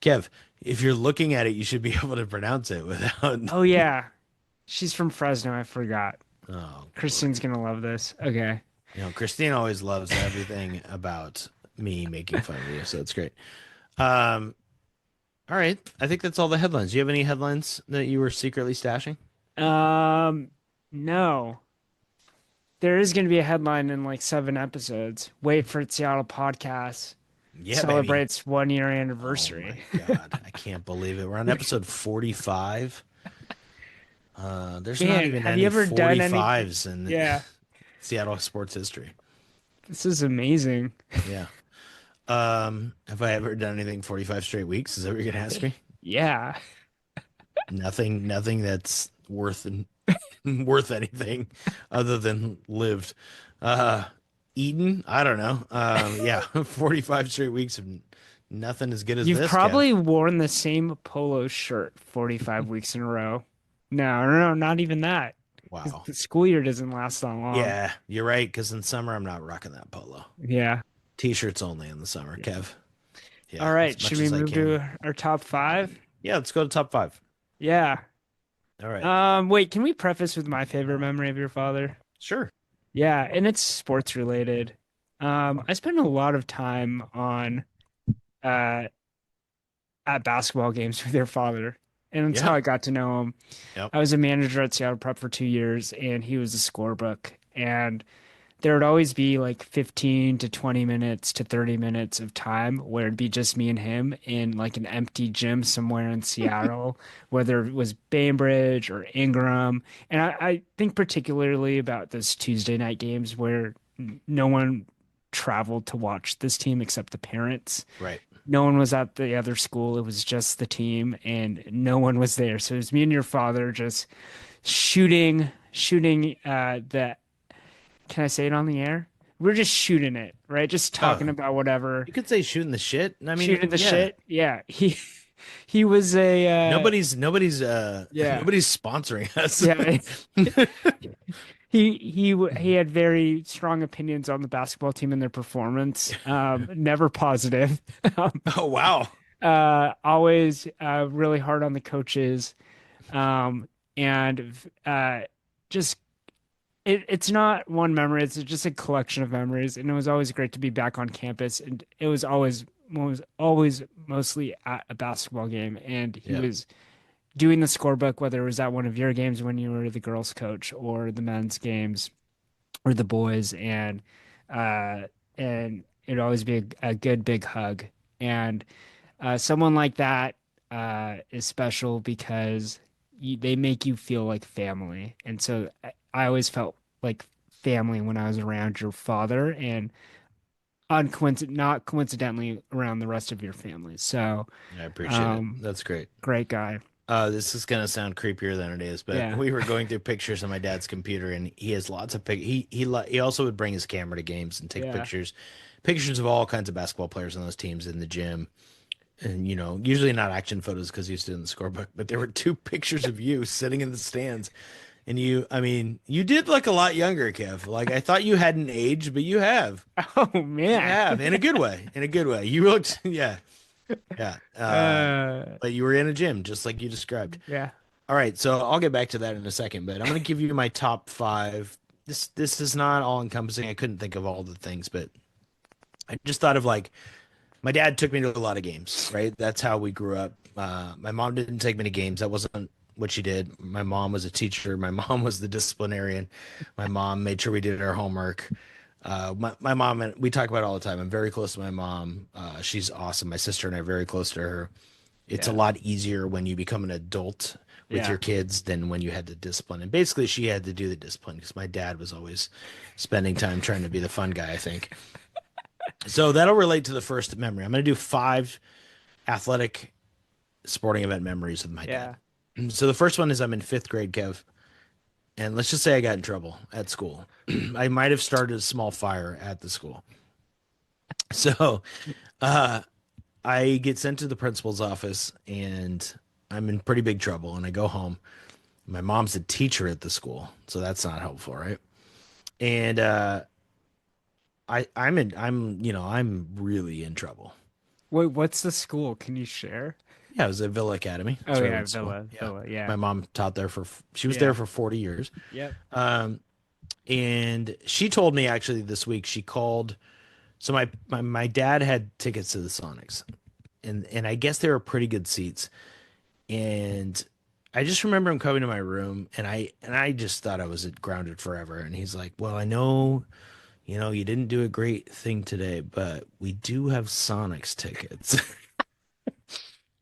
Kev, if you're looking at it, you should be able to pronounce it without. Oh yeah. She's from Fresno, I forgot. Oh, Kristen's gonna love this. Okay. Christine always loves everything about me making fun of you, so it's great. All right. I think that's all the headlines. Do you have any headlines that you were secretly stashing? No. There is gonna be a headline in like 7 episodes. Wait for it, Seattle podcast. Yeah, celebrates baby. 1-year anniversary. Oh my God, I can't believe it. We're on episode 45. There's not even have any you ever 45s done in Seattle sports history. This is amazing. Yeah. Have I ever done anything 45 straight weeks? Is that what you're gonna ask me? Yeah. Nothing that's worth anything other than lived. Eaten? I don't know. Yeah, 45 straight weeks of nothing as good as You've this. probably worn the same polo shirt 45 weeks in a row. No, not even that. Wow. The school year doesn't last that long. Yeah, you're right, because in summer I'm not rocking that polo. Yeah. T-shirts only in the summer, Kev. Yeah, all right, should we move to our top 5? Yeah, let's go to top 5. Yeah. All right. Wait, can we preface with my favorite memory of your father? Sure. Yeah, and it's sports related. I spent a lot of time on at basketball games with your father. And that's how I got to know him. Yep. I was a manager at Seattle Prep for 2 years, and he was a scorebook. And there would always be like 15 to 20 minutes to 30 minutes of time where it'd be just me and him in like an empty gym somewhere in Seattle, whether it was Bainbridge or Ingram. And I think particularly about those Tuesday night games where no one traveled to watch this team except the parents. Right. No one was at the other school. It was just the team, and no one was there. So it was me and your father just shooting the. Can I say it on the air? We're just shooting it, right? Just talking about whatever. You could say shooting the shit. I mean, shooting the shit. Yeah. He was a nobody's sponsoring us. Yeah. He had very strong opinions on the basketball team and their performance. Never positive. Oh wow. Always really hard on the coaches. Just it's not one memory, it's just a collection of memories, and it was always great to be back on campus, and it was always mostly at a basketball game, and he was doing the scorebook, whether it was at one of your games when you were the girls coach or the men's games or the boys, and it'd always be a good big hug. And someone like that is special because they make you feel like family. And so I always felt like family when I was around your father, and not coincidentally around the rest of your family. So I appreciate it. That's great. Great guy. This is gonna sound creepier than it is, but we were going through pictures on my dad's computer, and he has lots of he also would bring his camera to games and take pictures of all kinds of basketball players on those teams in the gym. And usually not action photos because he's doing the scorebook, but there were 2 pictures of you sitting in the stands. And you did look a lot younger, Kev. Like, I thought you hadn't aged, but you have. Oh man. You have, in a good way. You looked, yeah. But you were in a gym, just like you described. Yeah. All right, so I'll get back to that in a second, but I'm going to give you my top 5. This is not all encompassing. I couldn't think of all the things, but I just thought of, like, my dad took me to a lot of games, right? That's how we grew up. My mom didn't take me to games. That wasn't what she did. My mom was a teacher. My mom was the disciplinarian. My mom made sure we did our homework. My mom, and we talk about it all the time. I'm very close to my mom. She's awesome. My sister and I are very close to her. It's a lot easier when you become an adult with your kids than when you had to discipline. And basically, she had to do the discipline because my dad was always spending time trying to be the fun guy, I think. So that'll relate to the first memory. I'm going to do 5 athletic sporting event memories with my dad. So the first one is I'm in 5th grade, Kev. And let's just say I got in trouble at school. I might have started a small fire at the school. So I get sent to the principal's office and I'm in pretty big trouble. And I go home. My mom's a teacher at the school, so that's not helpful, right? And I'm really in trouble. Wait, what's the school? Can you share? Yeah, it was at Villa Academy. Oh yeah, Villa, yeah. My mom taught there she was there for 40 years. Yep. And she told me actually this week she called. So my dad had tickets to the Sonics, and I guess they were pretty good seats. And I just remember him coming to my room, and I just thought I was grounded forever. And he's like, "Well, I know, you didn't do a great thing today, but we do have Sonics tickets."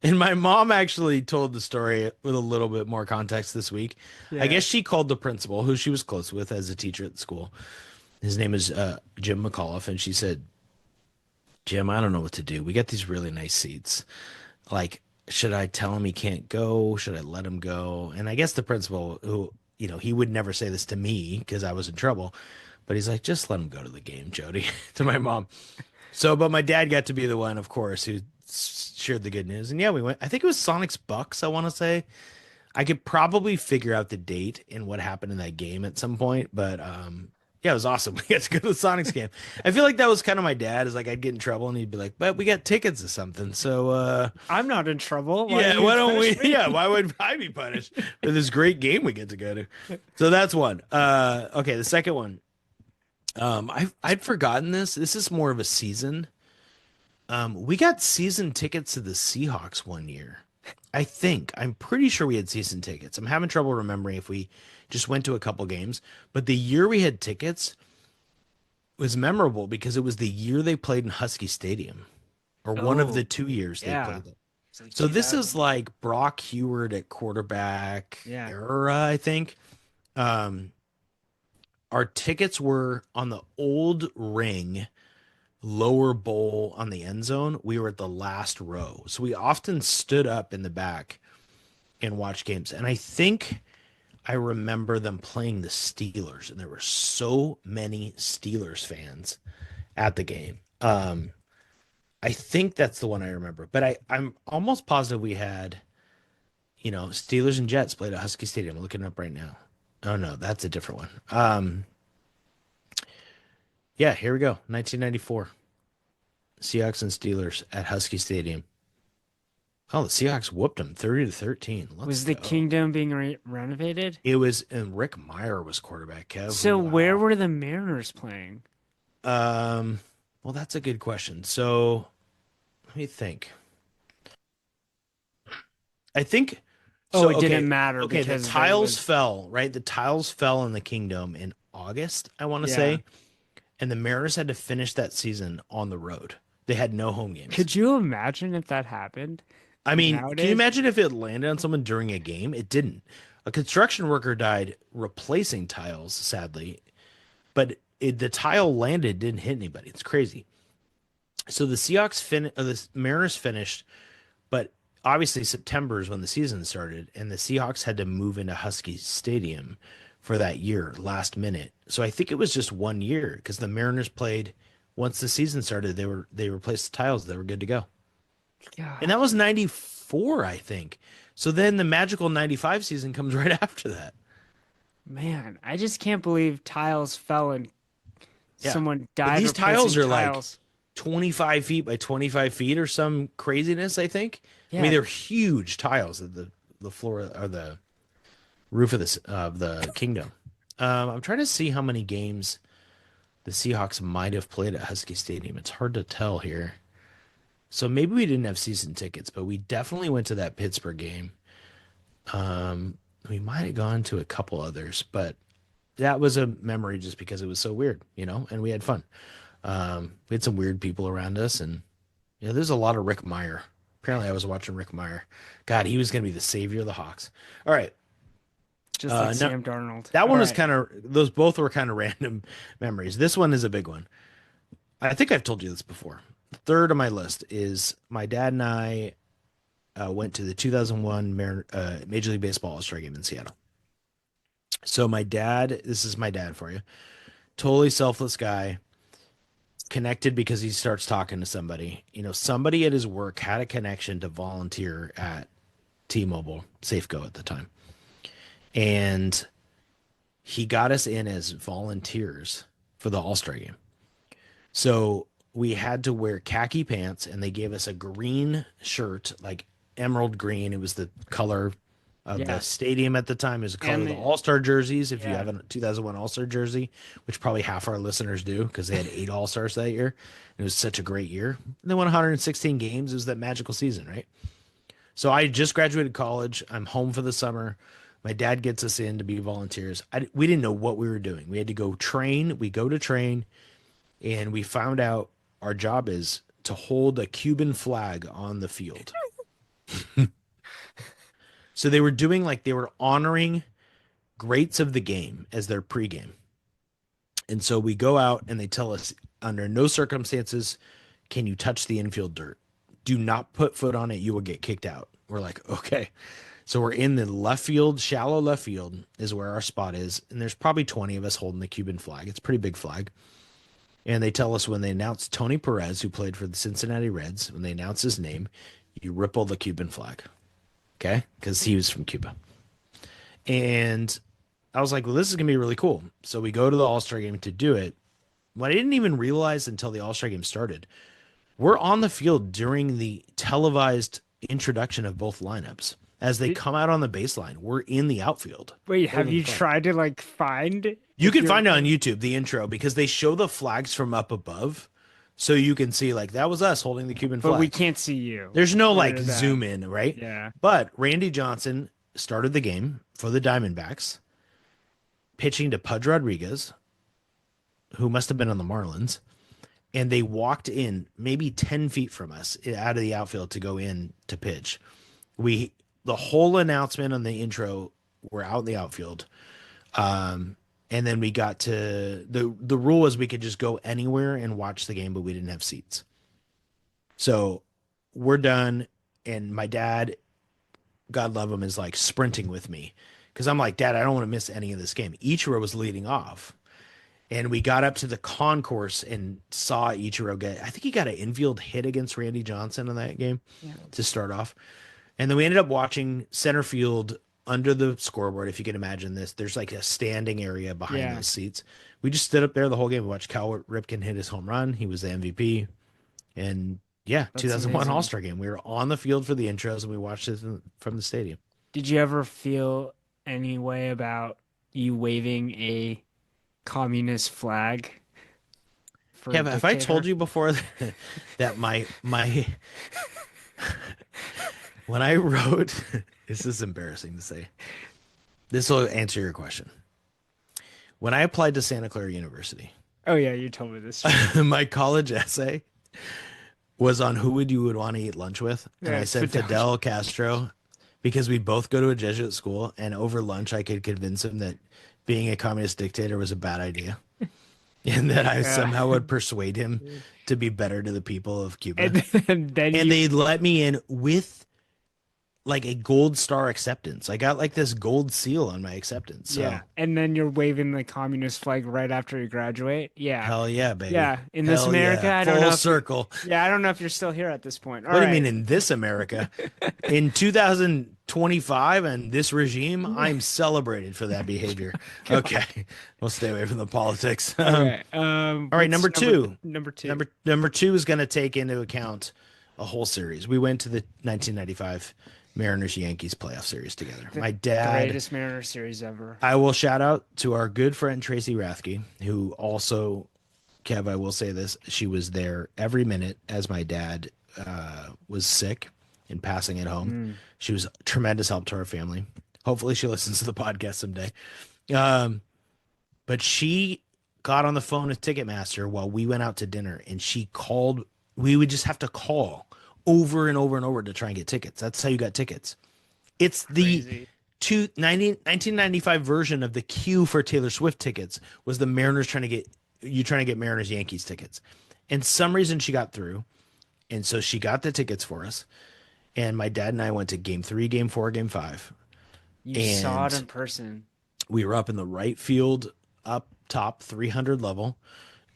And my mom actually told the story with a little bit more context this week. Yeah. I guess she called the principal, who she was close with as a teacher at the school. His name is Jim McAuliffe. And she said, "Jim, I don't know what to do. We got these really nice seats. Like, should I tell him he can't go? Should I let him go?" And I guess the principal, who, he would never say this to me because I was in trouble. But he's like, "Just let him go to the game, Jody," to my mom. So, but my dad got to be the one, of course, who shared the good news. And yeah, we went. I think it was Sonics Bucks, I want to say. I could probably figure out the date and what happened in that game at some point. But yeah, it was awesome. We got to go to the Sonics game. I feel like that was kind of my dad. Is like I'd get in trouble and he'd be like, "But we got tickets to something." So I'm not in trouble. Why don't we? Me? Yeah, why would I be punished for this great game we get to go to? So that's one. Okay, the second one. I'd forgotten this. This is more of a season. We got season tickets to the Seahawks one year. I'm pretty sure we had season tickets. I'm having trouble remembering if we just went to a couple games, but the year we had tickets was memorable because it was the year they played in Husky Stadium, or one of the 2 years they played it. So this is like Brock Heward at quarterback era, I think. Our tickets were on the old ring, lower bowl on the end zone. We were at the last row. So we often stood up in the back and watched games. And I think I remember them playing the Steelers, and there were so many Steelers fans at the game. I think that's the one I remember, but I'm almost positive we had, Steelers and Jets played at Husky Stadium. I'm looking it up right now. Oh no, that's a different one. Yeah, here we go. 1994. Seahawks and Steelers at Husky Stadium. Oh, the Seahawks whooped them 30-13. Was the Kingdom being renovated? It was, and Rick Meyer was quarterback, Kev. So where were the Mariners playing? Well, that's a good question. So let me think. I think. It didn't matter. Okay, the tiles fell, right? The tiles fell in the Kingdom in August, I want to say. And the Mariners had to finish that season on the road. They had no home games. Could you imagine if that happened? I mean, nowadays? Can you imagine if it landed on someone during a game? It didn't. A construction worker died replacing tiles, sadly. But the tile landed, didn't hit anybody. It's crazy. So the the Mariners finished, but obviously September is when the season started, and the Seahawks had to move into Husky Stadium for that year, last minute. So I think it was just 1 year because the Mariners played once the season started. They replaced the tiles. They were good to go. God. And that was 94, I think. So then the magical 95 season comes right after that. Man, I just can't believe tiles fell and someone died. But these tiles are like 25 feet by 25 feet or some craziness, I think. Yeah. I mean, they're huge tiles at the floor or the roof of the Kingdom. I'm trying to see how many games the Seahawks might have played at Husky Stadium. It's hard to tell here. So maybe we didn't have season tickets, but we definitely went to that Pittsburgh game. We might have gone to a couple others, but that was a memory just because it was so weird, and we had fun. We had some weird people around us, and there's a lot of Rick Meyer. Apparently I was watching Rick Meyer. God, he was going to be the savior of the Hawks. All right. Just like Sam Darnold. That one was those both were kind of random memories. This one is a big one. I think I've told you this before. The third on my list is my dad and I went to the 2001 Major League Baseball All-Star Game in Seattle. So my dad, this is my dad for you, totally selfless guy, connected because he starts talking to somebody. Somebody at his work had a connection to volunteer at T-Mobile, Safeco at the time. And he got us in as volunteers for the All-Star Game. So we had to wear khaki pants, and they gave us a green shirt, like emerald green. It was the color of the stadium at the time. It was the color of the All-Star jerseys. If you have a 2001 All-Star jersey, which probably half our listeners do because they had 8 All-Stars that year. It was such a great year. And they won 116 games. It was that magical season, right? So I just graduated college. I'm home for the summer. My dad gets us in to be volunteers. We didn't know what we were doing. We had to go train. We go to train, and we found out our job is to hold a Cuban flag on the field. So they were honoring greats of the game as their pregame. And so we go out, and they tell us, under no circumstances can you touch the infield dirt. Do not put foot on it. You will get kicked out. We're like, okay. So we're in the left field, shallow left field is where our spot is. And there's probably 20 of us holding the Cuban flag. It's a pretty big flag. And they tell us when they announce Tony Perez, who played for the Cincinnati Reds, when they announce his name, you ripple the Cuban flag. Okay? Because he was from Cuba. And I was like, well, this is going to be really cool. So we go to the All-Star Game to do it. What I didn't even realize until the All-Star Game started, we're on the field during the televised introduction of both lineups. As they come out on the baseline, we're in the outfield. Wait, have you tried to find? You can find it on YouTube, the intro, because they show the flags from up above. So you can see that was us holding the Cuban flag. But we can't see you. There's no zoom in, right? Yeah. But Randy Johnson started the game for the Diamondbacks, pitching to Pudge Rodriguez, who must have been on the Marlins. And they walked in maybe 10 feet from us out of the outfield to go in to pitch. The whole announcement on the intro, we're out in the outfield. And then we got to the rule was we could just go anywhere and watch the game, but we didn't have seats. So we're done. And my dad, God love him, is sprinting with me. Cause I'm like, Dad, I don't want to miss any of this game. Ichiro was leading off. And we got up to the concourse and saw Ichiro I think he got an infield hit against Randy Johnson in that game to start off. And then we ended up watching center field under the scoreboard. If you can imagine this, there's a standing area behind those seats. We just stood up there the whole game. We watched Cal Ripken hit his home run. He was the MVP. And that's 2001 amazing. All-Star Game. We were on the field for the intros, and we watched it from the stadium. Did you ever feel any way about you waving a communist flag? Have I told you before that my when I wrote, this is embarrassing to say, this will answer your question. When I applied to Santa Clara University. Oh yeah, you told me this. My college essay was on who you would want to eat lunch with. And I said Fidel Castro, because we both go to a Jesuit school, and over lunch I could convince him that being a communist dictator was a bad idea. And that I somehow would persuade him to be better to the people of Cuba. And they let me in with a gold star acceptance. I got this gold seal on my acceptance. So. Yeah. And then you're waving the communist flag right after you graduate. Yeah. Hell yeah, baby. Yeah. In this America, yeah. I don't know. Full circle. I don't know if you're still here at this point. What do you mean in this America? In 2025 and this regime, I'm celebrated for that behavior. Okay. We'll stay away from the politics. All right. Number two. Number two is going to take into account a whole series. We went to the 1995 Mariners-Yankees playoff series together. My dad, greatest Mariners series ever. I will shout out to our good friend Tracy Rathke, who also, Kev, I will say this, she was there every minute as my dad was sick and passing at home. She was a tremendous help to our family. Hopefully she listens to the podcast someday. But she got on the phone with Ticketmaster while we went out to dinner, and she called. We would just have to call over and over and over to try and get tickets. That's how you got tickets. It's the Crazy. 1995 version of the queue for Taylor Swift tickets was the Mariners trying to get Mariners Yankees tickets. And some reason she got through. And so she got the tickets for us. And my dad and I went to game 3, game 4, game 5. You saw it in person. We were up in the right field, up top 300 level.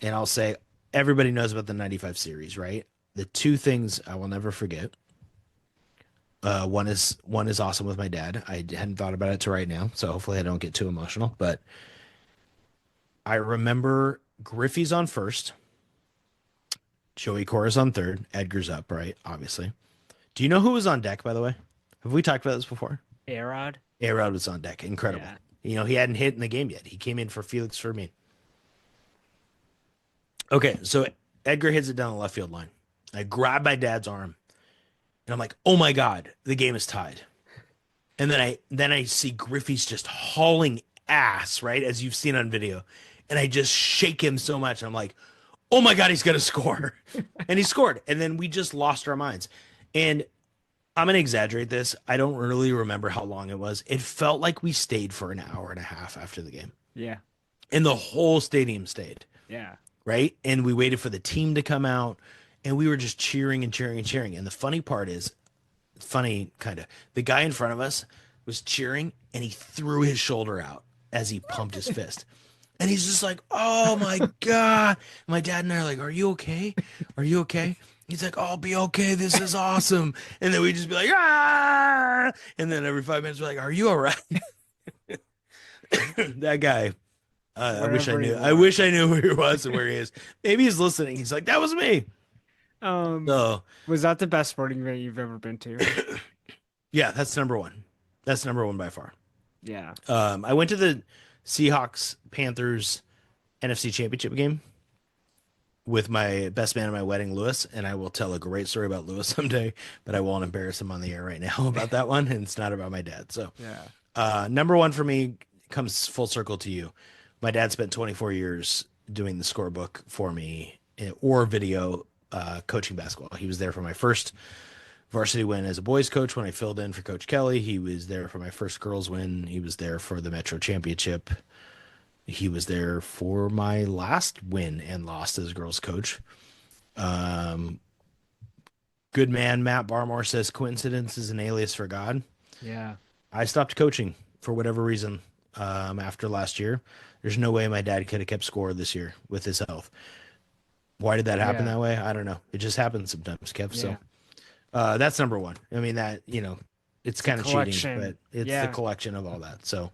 And I'll say everybody knows about the 95 series, right? The two things I will never forget. One is awesome with my dad. I hadn't thought about it to right now, so hopefully I don't get too emotional. But I remember Griffey's on first, Joey Cora's on third, Edgar's up, right? Obviously. Do you know who was on deck, by the way? Have we talked about this before? A-Rod. A-Rod was on deck. Incredible. Yeah. You know, he hadn't hit in the game yet. He came in for Felix Fermin. Okay, so Edgar hits it down the left field line. I grab my dad's arm, and I'm like, "Oh my God, the game is tied." And then I see Griffey's just hauling ass, right, as you've seen on video, and I just shake him so much. And I'm like, "Oh my God, he's gonna score!" And he scored. And then we just lost our minds. And I'm gonna exaggerate this. I don't really remember how long it was. It felt like we stayed for an hour and a half after the game. Yeah. And the whole stadium stayed. Yeah. Right. And we waited for the team to come out, and we were just cheering and cheering and cheering. And the funny part is, the guy in front of us was cheering, and he threw his shoulder out as he pumped his fist. And he's just like, "Oh my God." My dad and I are like, "Are you okay? Are you okay?" He's like, "I'll be okay. This is awesome." And then we just be like, "Ah!" And then every 5 minutes we're like, "Are you all right?" That guy. I wish I knew. I wish I knew where he was and where he is. Maybe he's listening. He's like, "That was me." So, was that the best sporting event you've ever been to? Yeah, that's number one. That's number one by far. Yeah. I went to the Seahawks Panthers NFC Championship game with my best man at my wedding, Lewis, and I will tell a great story about Lewis someday, but I won't embarrass him on the air right now about that one, and it's not about my dad. So, yeah. Number one for me comes full circle to you. My dad spent 24 years doing the scorebook for me or video coaching basketball. He was there for my first varsity win as a boys coach when I filled in for Coach Kelly. He was there for my first girls win. He was there for the Metro Championship. He was there for my last win and lost as girls coach. Good man Matt Barmore says coincidence is an alias for God. Yeah. I stopped coaching for whatever reason after last year. There's no way my dad could have kept score this year with his health. Why did that happen that way? I don't know. It just happens sometimes, Kev. So that's number one. I mean, that, it's kind of cheating, but it's the collection of all that. So,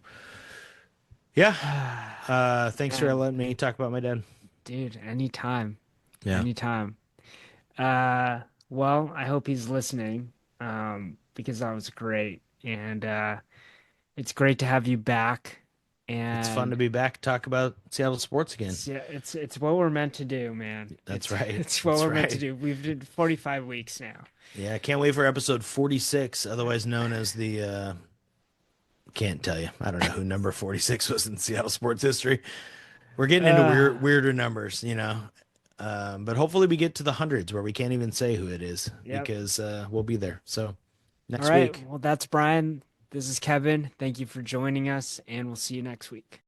yeah. Thanks for letting me talk about my dad. Dude, anytime. Yeah. Anytime. Well, I hope he's listening because that was great. And it's great to have you back. And it's fun to be back, talk about Seattle sports again. It's what we're meant to do, man. That's right. It's what we're meant to do. We've did 45 weeks now. Yeah, I can't wait for episode 46, otherwise known as the can't tell you. I don't know who number 46 was in Seattle sports history. We're getting into weirder numbers, but hopefully we get to the hundreds where we can't even say who it is because we'll be there. So next week. Well, that's Brian. This is Kevin. Thank you for joining us, and we'll see you next week.